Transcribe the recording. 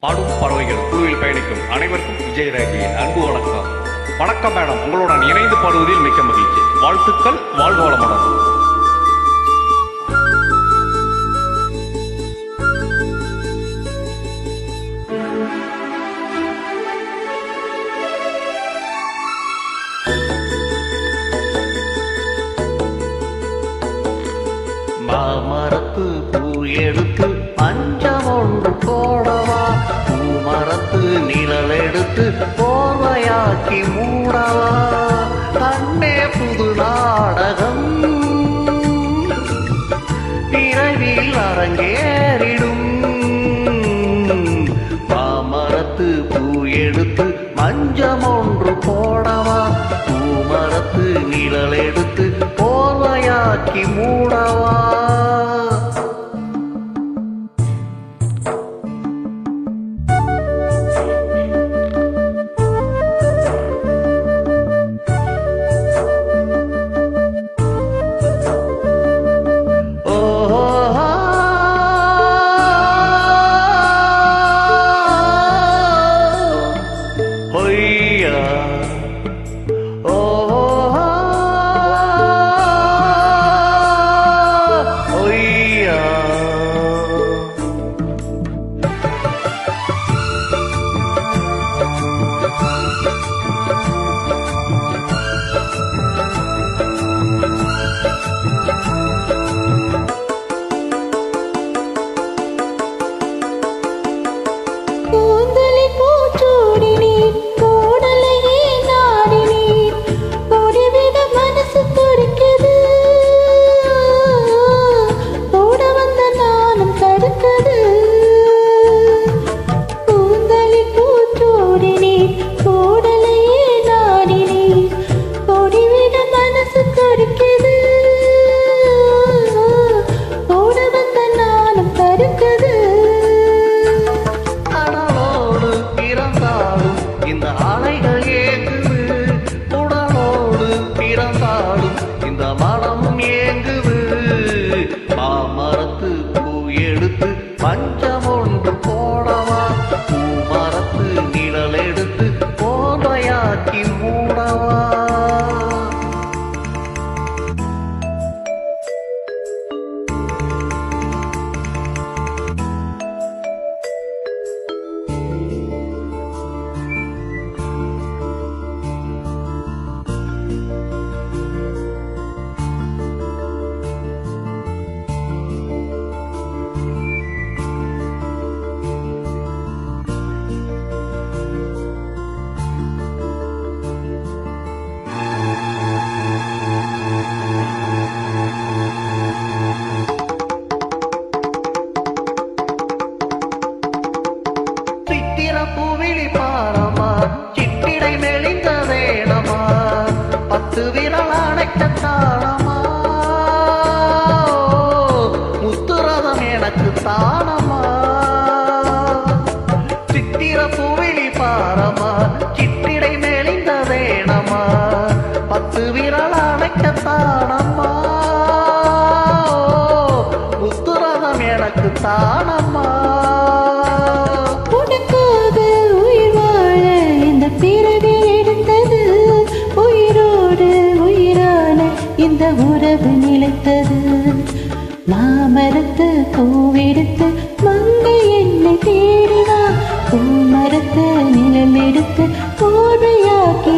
பாடும் பறவைகள் குழுவில் பயணிக்கும் அனைவருக்கும் விஜயராகியின் அன்பு வணக்கம். வணக்கம் மேடம், உங்களுடன் இணைந்து பாடுவதில் மிக்க மகிழ்ச்சி. வாழ்த்துக்கள், வாழ்க வளமுடன். மாமரத்து பூ எடுத்து பஞ்சம் ஒன்று போடவா, பூமரத்து நிழல் எடுத்து போர்வையாக்கி மூடவா, கண்ணே புது நாடகம் விரைவில் அரங்கேறிடும். மாமரத்து பூ எடுத்து மஞ்சம் ஒன்று போடவா, பூமரத்து நிழல் எடுத்து போர்வையாக்கி மூடவா. மாமரத்து பூ எடுத்து பஞ்சம் ஒன்று போடவா, பூமரத்து நிழல் எடுத்து போர்வையாக்கி மூடவா. பூவிழி பாரமா, சிட்டிடை மெலிந்த வேணமா, 10 விரல் அணைக்கத்தானமா, முத்துரதம் எனக்கு தானமா. சித்திர பூவிழி பாரமா, சிட்டிடை மெலிந்த வேணமா, 10 விரல் அணைக்கத்தானமா, முத்துரதம் எனக்கு தானமா. இந்த உறவு நிலைத்தது. மாமரத்து பூவெடுத்து மங்கை என்னை தேடிவா, பூமரத்து நிழல் எடுத்து போர்வையாக்கி